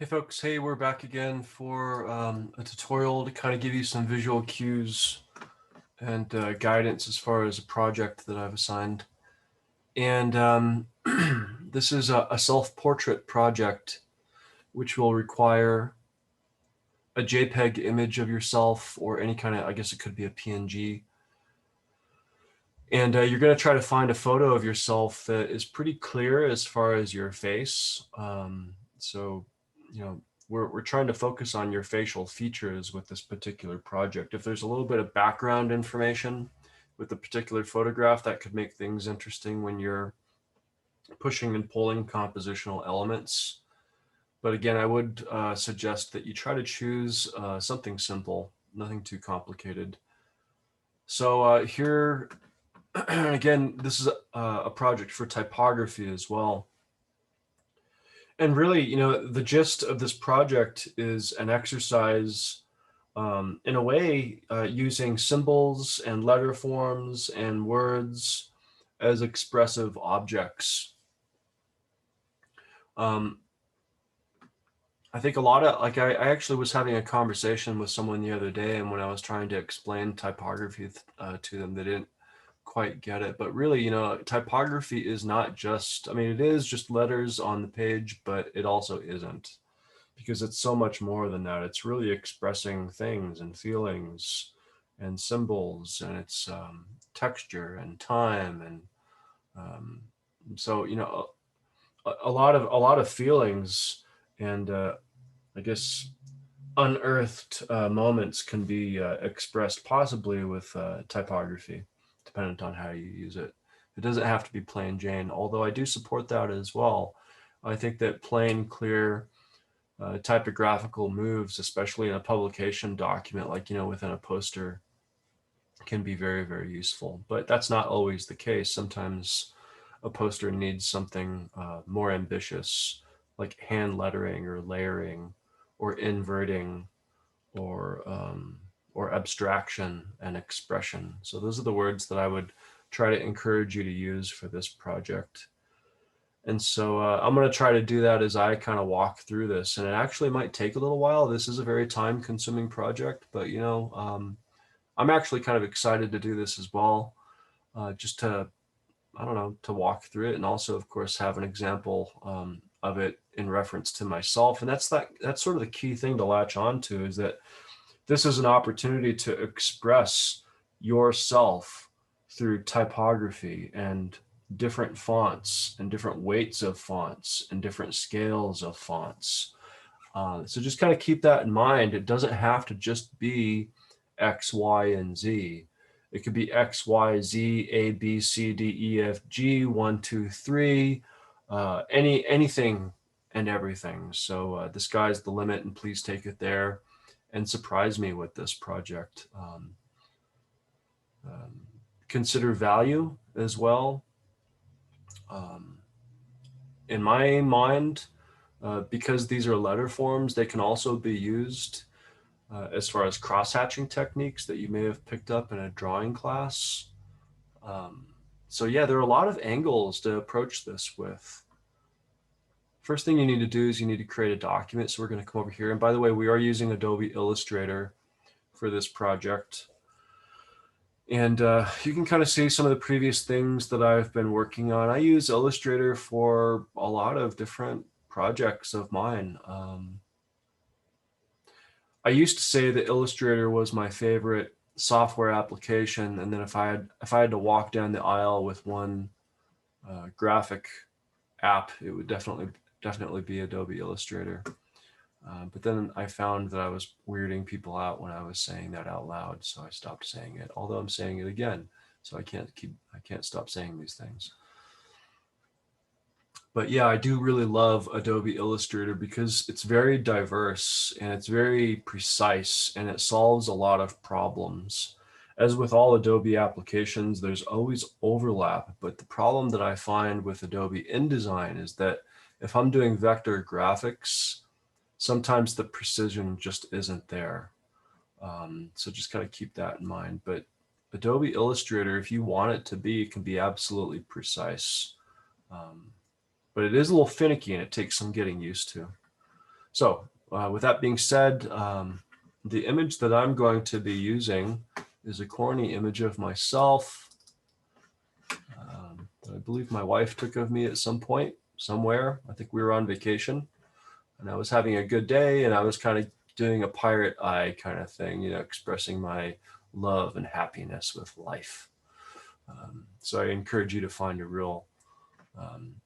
Hey folks, hey, we're back again for a tutorial to kind of give you some visual cues and guidance as far as a project that I've assigned. And this is a self-portrait project, which will require a JPEG image of yourself or any kind of, I guess it could be a PNG. And you're going to try to find a photo of yourself that is pretty clear as far as your face. So, you know, we're trying to focus on your facial features with this particular project. If there's a little bit of background information with the particular photograph, that could make things interesting when you're pushing and pulling compositional elements. But again, I would suggest that you try to choose something simple, nothing too complicated. So here, again, this is a project for typography as well. And really, you know, the gist of this project is an exercise in a way using symbols and letter forms and words as expressive objects. I think a lot of, like, I actually was having a conversation with someone the other day, and when I was trying to explain typography to them, they didn't quite get it. But really, you know, typography is not just, I mean, it is just letters on the page, but it also isn't, because it's so much more than that. It's really expressing things and feelings and symbols, and it's texture and time. And so, you know, a lot of feelings and I guess unearthed moments can be expressed possibly with typography, dependent on how you use it. It doesn't have to be plain Jane, although I do support that as well. I think that plain, clear typographical moves, especially in a publication document, like, you know, within a poster, can be very, very useful. But that's not always the case. Sometimes a poster needs something more ambitious, like hand lettering or layering or inverting or abstraction and expression. So those are the words that I would try to encourage you to use for this project. And so I'm going to try to do that as I kind of walk through this. And it actually might take a little while. This is a very time-consuming project, but, you know, I'm actually kind of excited to do this as well, just to, I don't know, to walk through it, and also, of course, have an example of it in reference to myself. And that's sort of the key thing to latch on to, is that this is an opportunity to express yourself through typography and different fonts and different weights of fonts and different scales of fonts. So just kind of keep that in mind. It doesn't have to just be X, Y, and Z. It could be X, Y, Z, A, B, C, D, E, F, G, 1, 2, 3, anything and everything. So the sky's the limit, and please take it there and surprise me with this project. Consider value as well. In my mind, because these are letter forms, they can also be used as far as cross-hatching techniques that you may have picked up in a drawing class. So yeah, there are a lot of angles to approach this with. First thing you need to do is you need to create a document. So we're going to come over here. And by the way, we are using Adobe Illustrator for this project. And you can kind of see some of the previous things that I've been working on. I use Illustrator for a lot of different projects of mine. I used to say that Illustrator was my favorite software application, and then if I had to walk down the aisle with one graphic app, it would definitely be Adobe Illustrator. But then I found that I was weirding people out when I was saying that out loud, so I stopped saying it. Although I'm saying it again, so I can't stop saying these things. But yeah, I do really love Adobe Illustrator because it's very diverse and it's very precise, and it solves a lot of problems. As with all Adobe applications, there's always overlap, but the problem that I find with Adobe InDesign is that if I'm doing vector graphics, sometimes the precision just isn't there. So just kind of keep that in mind. But Adobe Illustrator, if you want it to be, it can be absolutely precise. But it is a little finicky and it takes some getting used to. So with that being said, the image that I'm going to be using is a corny image of myself that I believe my wife took of me at some point, somewhere. I think we were on vacation and I was having a good day and I was kind of doing a pirate eye kind of thing, you know, expressing my love and happiness with life. So I encourage you to find a real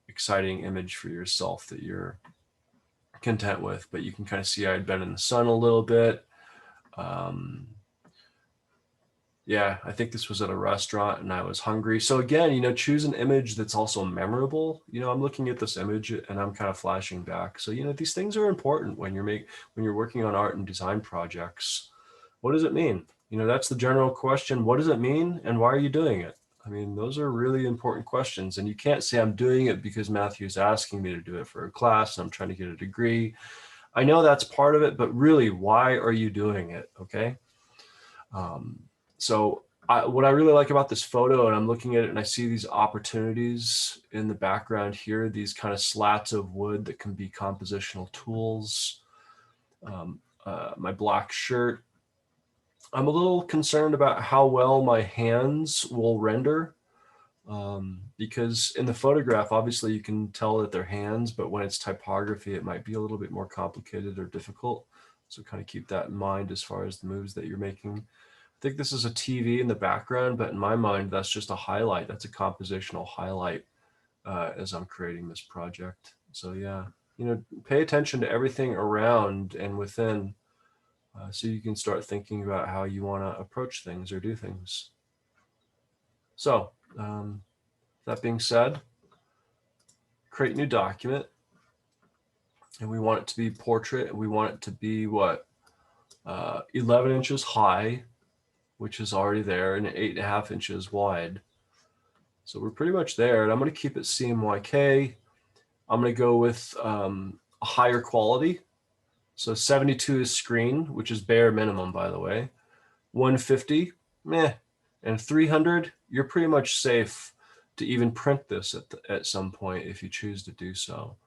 exciting image for yourself that you're content with, but you can kind of see I'd been in the sun a little bit. Yeah, I think this was at a restaurant and I was hungry. So again, you know, choose an image that's also memorable. You know, I'm looking at this image and I'm kind of flashing back. So, you know, these things are important when you're working on art and design projects. What does it mean? You know, that's the general question. What does it mean and why are you doing it? I mean, those are really important questions. And you can't say I'm doing it because Matthew's asking me to do it for a class and I'm trying to get a degree. I know that's part of it, but really, why are you doing it? Okay. So what I really like about this photo, and I'm looking at it and I see these opportunities in the background here, these kind of slats of wood that can be compositional tools. My black shirt. I'm a little concerned about how well my hands will render because in the photograph, obviously you can tell that they're hands, but when it's typography, it might be a little bit more complicated or difficult. So kind of keep that in mind as far as the moves that you're making. I think this is a TV in the background, but in my mind, that's just a highlight. That's a compositional highlight as I'm creating this project. So yeah, you know, pay attention to everything around and within so you can start thinking about how you want to approach things or do things. So that being said, create new document. And we want it to be portrait. We want it to be what? 11 inches high, which is already there, and 8.5 inches wide. So we're pretty much there. And I'm going to keep it CMYK. I'm going to go with a higher quality. So 72 is screen, which is bare minimum, by the way. 150, meh. And 300, you're pretty much safe to even print this at some point if you choose to do so.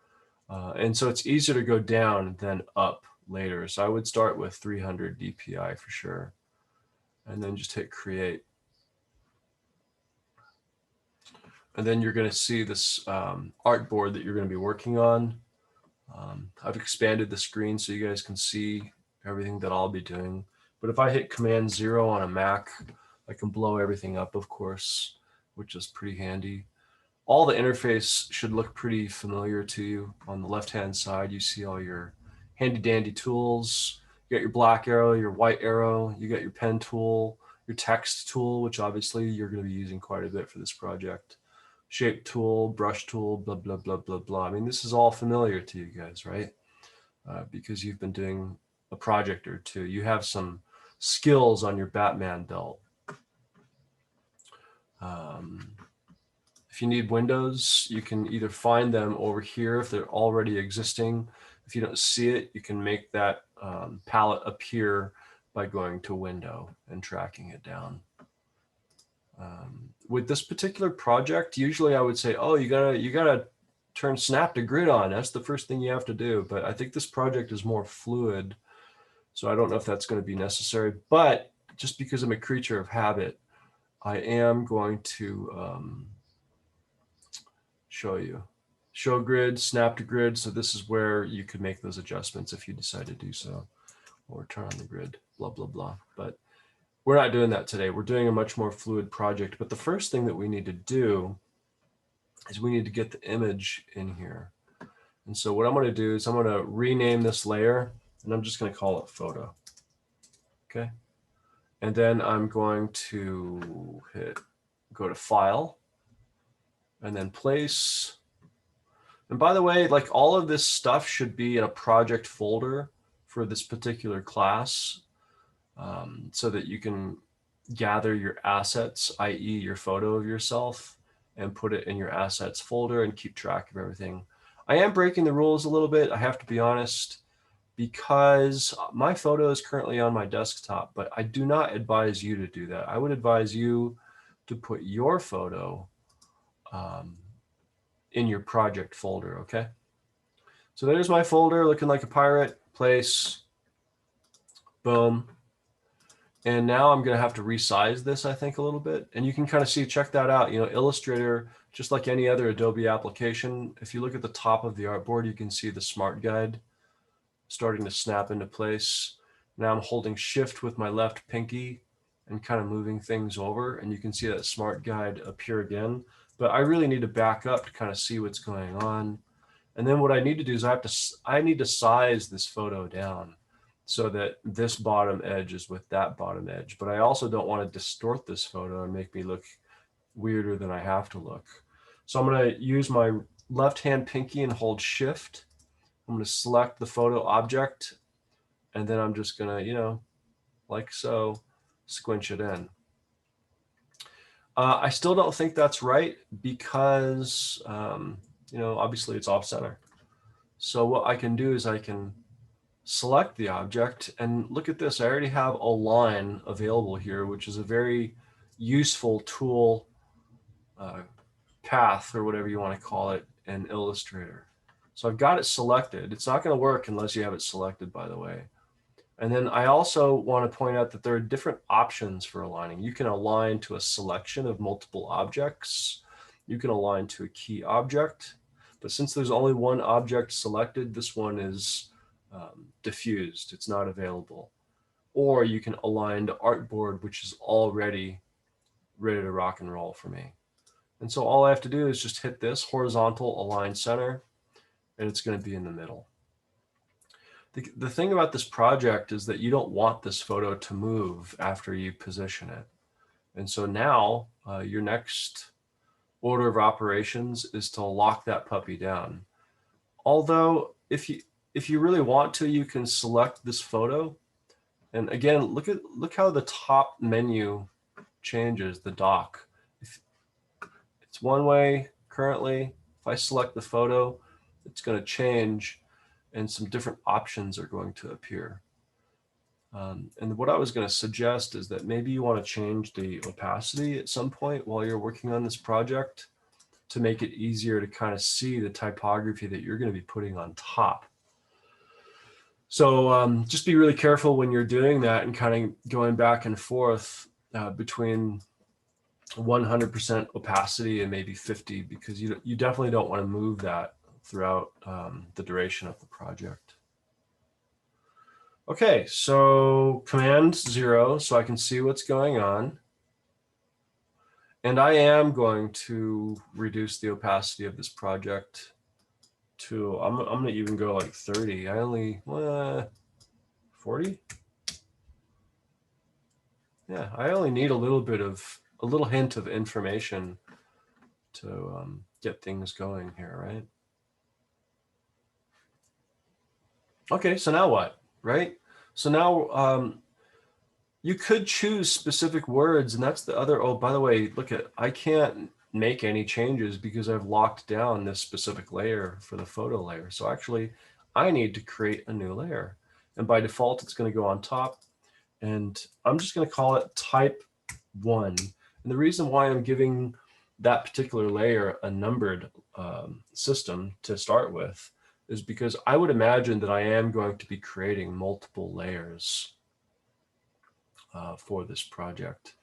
And so it's easier to go down than up later. So I would start with 300 DPI for sure. And then just hit create. And then you're going to see this artboard that you're going to be working on. I've expanded the screen so you guys can see everything that I'll be doing. But if I hit Command 0 on a Mac, I can blow everything up, of course, which is pretty handy. All the interface should look pretty familiar to you. On the left-hand side, you see all your handy-dandy tools. You got your black arrow, your white arrow, you got your pen tool, your text tool, which obviously you're going to be using quite a bit for this project. Shape tool, brush tool, blah, blah, blah, blah, blah. I mean, this is all familiar to you guys, right? Because you've been doing a project or two. You have some skills on your Batman belt. If you need windows, you can either find them over here if they're already existing. If you don't see it, you can make that palette appear by going to window and tracking it down. With this particular project, usually I would say, oh, you gotta turn snap to grid on. That's the first thing you have to do. But I think this project is more fluid. So I don't know if that's going to be necessary, but just because I'm a creature of habit, I am going to show you. Show grid, snap to grid. So this is where you could make those adjustments if you decide to do so, or turn on the grid, blah, blah, blah. But we're not doing that today. We're doing a much more fluid project. But the first thing that we need to do is we need to get the image in here. And so what I'm going to do is I'm going to rename this layer, and I'm just going to call it photo. Okay. And then I'm going to go to file and then place. And by the way, like all of this stuff should be in a project folder for this particular class so that you can gather your assets, i.e. your photo of yourself, and put it in your assets folder and keep track of everything. I am breaking the rules a little bit, I have to be honest, because my photo is currently on my desktop, but I do not advise you to do that. I would advise you to put your photo in your project folder, okay? So there's my folder looking like a pirate. Place, boom. And now I'm going to have to resize this, I think, a little bit. And you can kind of see, check that out. You know, Illustrator, just like any other Adobe application, if you look at the top of the artboard, you can see the Smart Guide starting to snap into place. Now I'm holding Shift with my left pinky and kind of moving things over. And you can see that Smart Guide appear again. But I really need to back up to kind of see what's going on. And then what I need to do is I need to size this photo down so that this bottom edge is with that bottom edge. But I also don't want to distort this photo and make me look weirder than I have to look. So I'm going to use my left hand pinky and hold Shift. I'm going to select the photo object, and then I'm just going to, you know, like so, squinch it in. I still don't think that's right because, you know, obviously it's off center. So what I can do is I can select the object, and look at this. I already have a line available here, which is a very useful tool path, or whatever you want to call it, in Illustrator. So I've got it selected. It's not going to work unless you have it selected, by the way. And then I also want to point out that there are different options for aligning. You can align to a selection of multiple objects. You can align to a key object. But since there's only one object selected, this one is diffused. It's not available. Or you can align to Artboard, which is already ready to rock and roll for me. And so all I have to do is just hit this horizontal align center, and it's going to be in the middle. The thing about this project is that you don't want this photo to move after you position it. And so now your next order of operations is to lock that puppy down. Although if you really want to, you can select this photo. And again, look how the top menu changes, the dock. It's one way currently. If I select the photo, it's going to change, and some different options are going to appear. And what I was going to suggest is that maybe you want to change the opacity at some point while you're working on this project to make it easier to kind of see the typography that you're going to be putting on top. So just be really careful when you're doing that and kind of going back and forth between 100% opacity and maybe 50, because you definitely don't want to move that throughout the duration of the project. Okay, so Command 0, so I can see what's going on. And I am going to reduce the opacity of this project to, I'm going to even go like 30. I only, 40? Yeah, I only need a little hint of information to get things going here, right? Okay, so now what, right? So now you could choose specific words, and that's the other, oh, by the way, look at, I can't make any changes because I've locked down this specific layer for the photo layer. So actually, I need to create a new layer. And by default, it's going to go on top. And I'm just going to call it type 1. And the reason why I'm giving that particular layer a numbered system to start with is because I would imagine that I am going to be creating multiple layers for this project.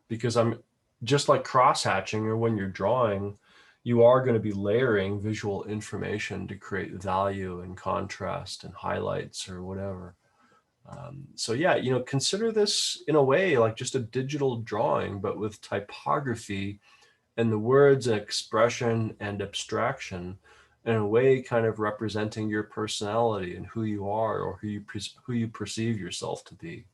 Because I'm just like cross-hatching, or when you're drawing, you are going to be layering visual information to create value and contrast and highlights or whatever. So yeah, you know, consider this in a way like just a digital drawing, but with typography and the words and expression and abstraction in a way kind of representing your personality and who you are, or who you perceive yourself to be.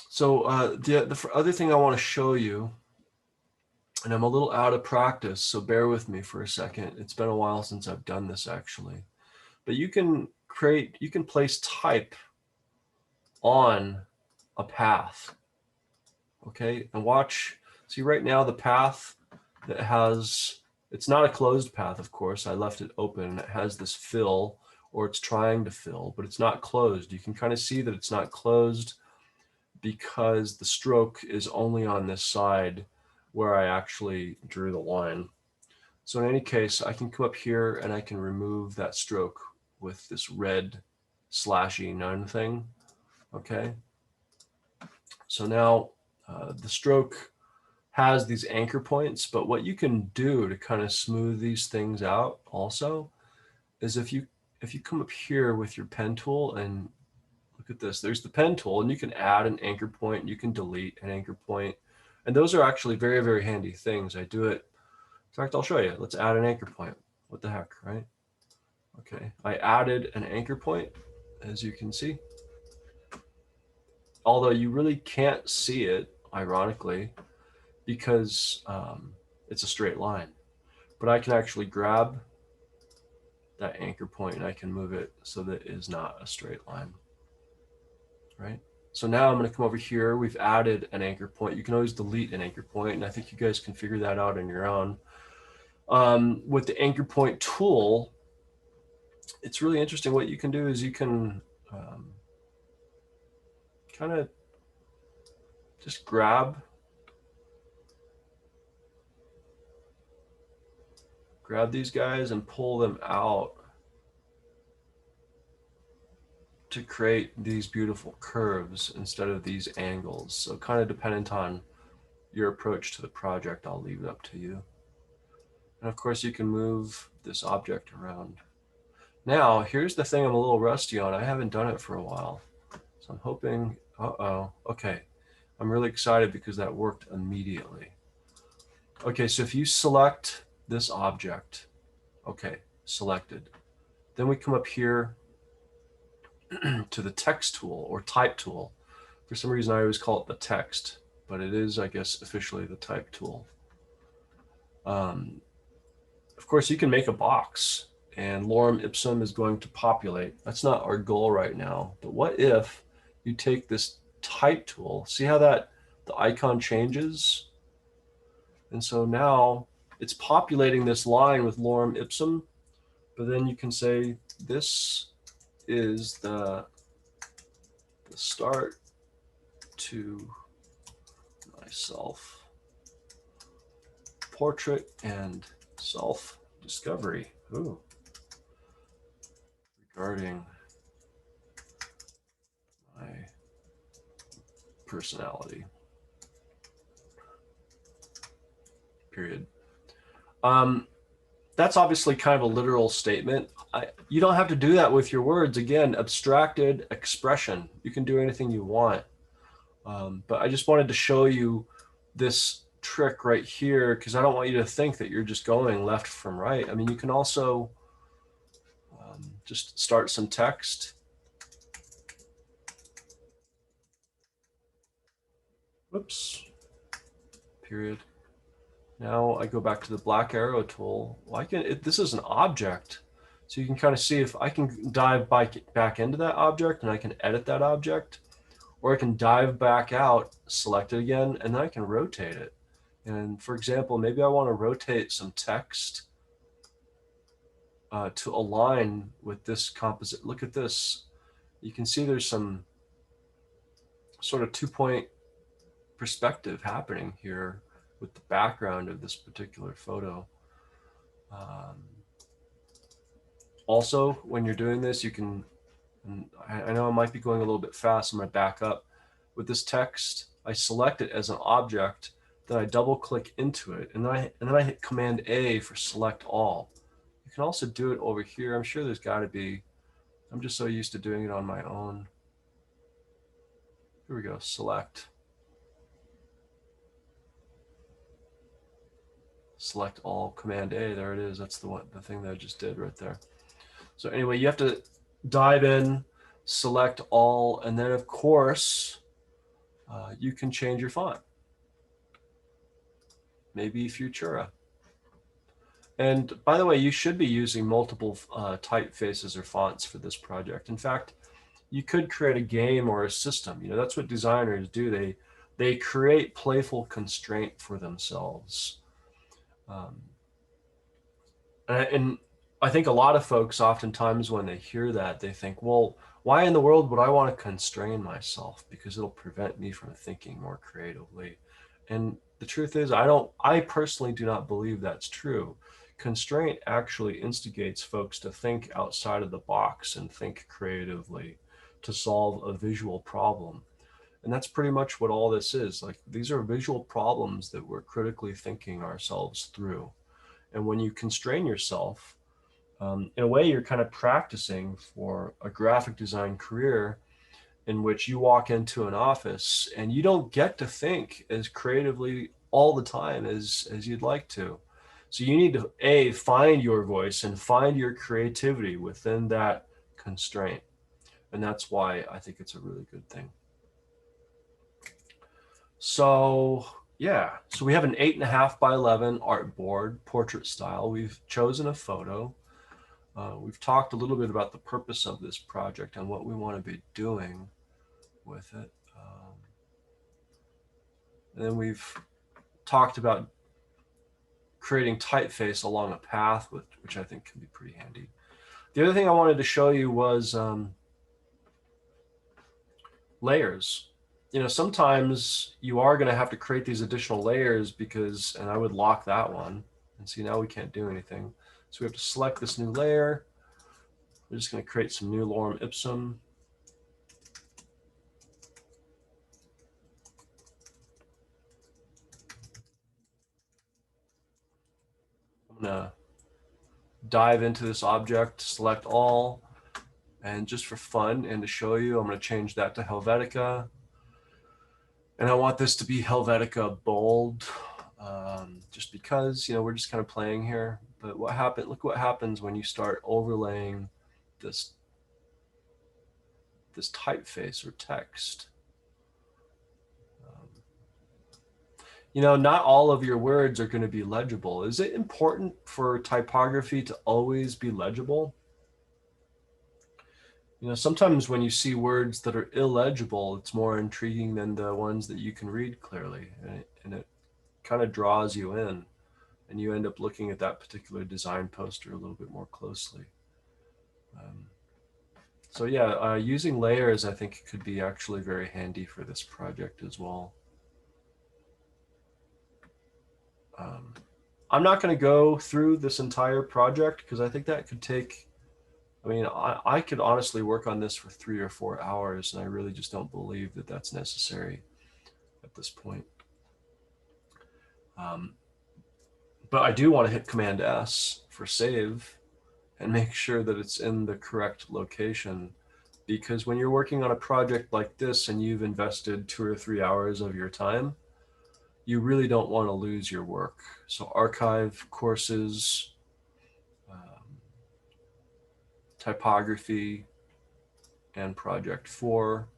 So the other thing I want to show you, and I'm a little out of practice, so bear with me for a second. It's been a while since I've done this actually. But you can place type on a path, okay? And watch, see right now the path that has, it's not a closed path, of course. I left it open. It has this fill or it's trying to fill, but it's not closed. You can kind of see that it's not closed because the stroke is only on this side where I actually drew the line. So in any case, I can come up here and I can remove that stroke with this red slashy none thing. Okay. So now the stroke has these anchor points, but what you can do to kind of smooth these things out also is if you come up here with your pen tool and look at this, there's the pen tool, and you can add an anchor point, you can delete an anchor point, and those are actually very, very handy things. I do it. In fact, I'll show you. Let's add an anchor point. What the heck, right? Okay, I added an anchor point, as you can see. Although you really can't see it, ironically, because it's a straight line. But I can actually grab that anchor point and I can move it so that it is not a straight line, right? So now I'm going to come over here. We've added an anchor point. You can always delete an anchor point, and I think you guys can figure that out on your own. With the anchor point tool, it's really interesting. What you can do is you can kind of just grab these guys and pull them out to create these beautiful curves instead of these angles. So kind of dependent on your approach to the project, I'll leave it up to you. And of course you can move this object around. Now, here's the thing I'm a little rusty on. I haven't done it for a while. So I'm hoping, okay. I'm really excited because that worked immediately. Okay, so if you select this object, okay, selected. Then we come up here to the text tool or type tool. For some reason, I always call it the text, but it is, I guess, officially the type tool. Of course, you can make a box and lorem ipsum is going to populate. That's not our goal right now, but what if you take this type tool, see how the icon changes? And so now it's populating this line with lorem ipsum, but then you can say this is the start to myself portrait and self-discovery. Ooh. Regarding my personality. Period. That's obviously kind of a literal statement. You don't have to do that with your words. Again, abstracted expression. You can do anything you want. But I just wanted to show you this trick right here because I don't want you to think that you're just going left from right. I mean, you can also just start some text. Whoops. Period. Now I go back to the black arrow tool. Well, this is an object. So you can kind of see if I can dive back into that object and I can edit that object, or I can dive back out, select it again, and then I can rotate it. And for example, maybe I want to rotate some text to align with this composite. Look at this. You can see there's some sort of 2-point perspective happening here with the background of this particular photo. Also, when you're doing this, you can, I know I might be going a little bit fast, I'm going to back up. With this text, I select it as an object, then I double click into it, and then I hit Command A for select all. You can also do it over here. I'm sure there's got to be, I'm just so used to doing it on my own. Here we go, select. Select all, Command A, there it is. That's the thing that I just did right there. So anyway, you have to dive in, select all, and then of course, you can change your font. Maybe Futura. And by the way, you should be using multiple typefaces or fonts for this project. In fact, you could create a game or a system. You know, that's what designers do. They create playful constraint for themselves. And I think a lot of folks oftentimes when they hear that, they think, well, why in the world would I want to constrain myself? Because it'll prevent me from thinking more creatively. And the truth is, I personally do not believe that's true. Constraint actually instigates folks to think outside of the box and think creatively to solve a visual problem. And that's pretty much what all this is. Like, these are visual problems that we're critically thinking ourselves through. And when you constrain yourself, in a way, you're kind of practicing for a graphic design career in which you walk into an office and you don't get to think as creatively all the time as you'd like to. So you need to find your voice and find your creativity within that constraint. And that's why I think it's a really good thing. So yeah, so we have an 8.5 by 11 artboard, portrait style. We've chosen a photo. We've talked a little bit about the purpose of this project and what we want to be doing with it. And then we've talked about creating typeface along a path, which I think can be pretty handy. The other thing I wanted to show you was layers. You know, sometimes you are going to have to create these additional layers because, and I would lock that one. And see, now we can't do anything. So we have to select this new layer. We're just going to create some new lorem ipsum. I'm going to dive into this object, select all, and just for fun and to show you, I'm going to change that to Helvetica. And I want this to be Helvetica bold, just because, you know, we're just kind of playing here. But look what happens when you start overlaying this typeface or text. You know, not all of your words are going to be legible. Is it important for typography to always be legible? You know, sometimes when you see words that are illegible, it's more intriguing than the ones that you can read clearly, and it kind of draws you in, and you end up looking at that particular design poster a little bit more closely. So yeah, using layers I think could be actually very handy for this project as well. I'm not going to go through this entire project because I think that could take, I mean, I could honestly work on this for 3 or 4 hours, and I really just don't believe that that's necessary at this point. But I do want to hit Command S for save and make sure that it's in the correct location, because when you're working on a project like this and you've invested 2 or 3 hours of your time, you really don't want to lose your work. So archive, courses, typography, and project 4.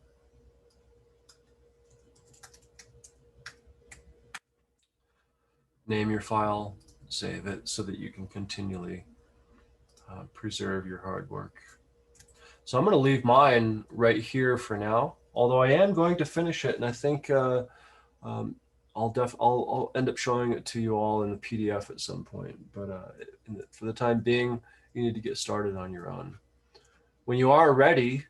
Name your file, save it so that you can continually preserve your hard work. So I'm going to leave mine right here for now, although I am going to finish it, and I think I'll end up showing it to you all in the PDF at some point. But for the time being, you need to get started on your own. When you are ready,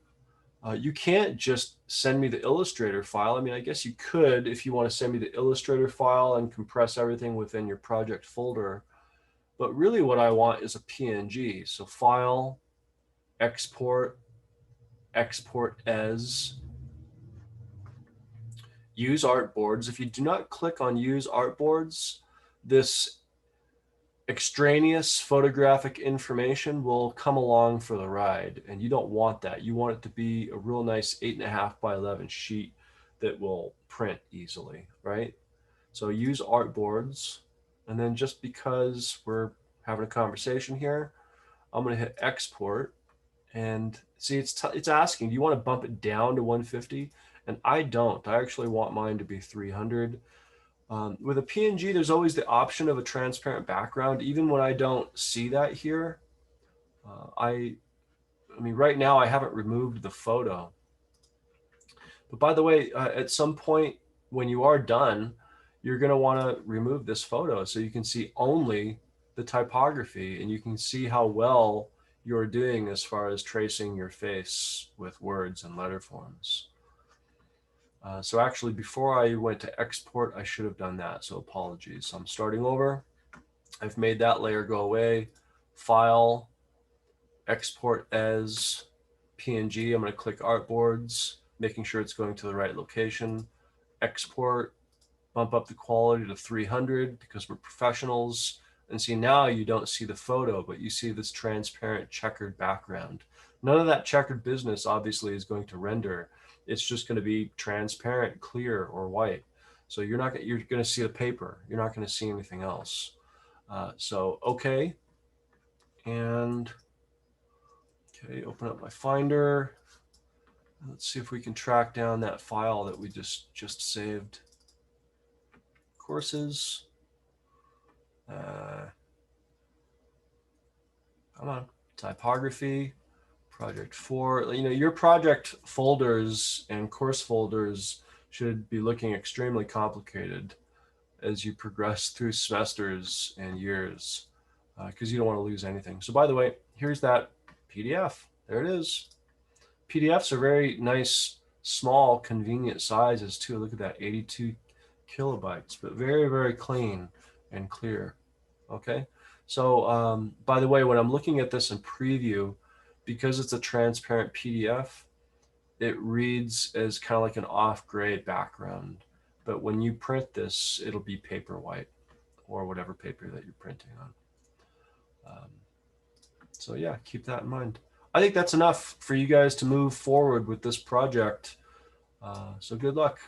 you can't just send me the Illustrator file. I mean, I guess you could if you want to send me the Illustrator file and compress everything within your project folder. But really what I want is a PNG. So File, Export, Export as, Use Artboards. If you do not click on Use Artboards, this extraneous photographic information will come along for the ride, and you don't want that. You want it to be a real nice 8.5 by 11 sheet that will print easily, right? So use Artboards, and then just because we're having a conversation here, I'm going to hit Export, and see it's asking, do you want to bump it down to 150? And I don't. I actually want mine to be 300. With a PNG, there's always the option of a transparent background. Even when I don't see that here, I mean, right now I haven't removed the photo. But by the way, at some point when you are done, you're going to want to remove this photo so you can see only the typography, and you can see how well you're doing as far as tracing your face with words and letter forms. So actually, before I went to export, I should have done that. So apologies. So I'm starting over. I've made that layer go away. File, export as PNG. I'm going to click Artboards, making sure it's going to the right location. Export, bump up the quality to 300 because we're professionals. And see, now you don't see the photo, but you see this transparent checkered background. None of that checkered business obviously is going to render. It's just going to be transparent, clear, or white. So you're going to see the paper. You're not going to see anything else. So okay, and okay, open up my Finder. Let's see if we can track down that file that we just saved. Courses. Come on, typography, project 4. You know, your project folders and course folders should be looking extremely complicated as you progress through semesters and years, because you don't want to lose anything. So by the way, here's that PDF. There it is. PDFs are very nice, small, convenient sizes too. Look at that, 82 kilobytes, but very, very clean and clear. Okay. So by the way, when I'm looking at this in preview, because it's a transparent PDF, it reads as kind of like an off-gray background. But when you print this, it'll be paper white or whatever paper that you're printing on. So yeah, keep that in mind. I think that's enough for you guys to move forward with this project. So good luck.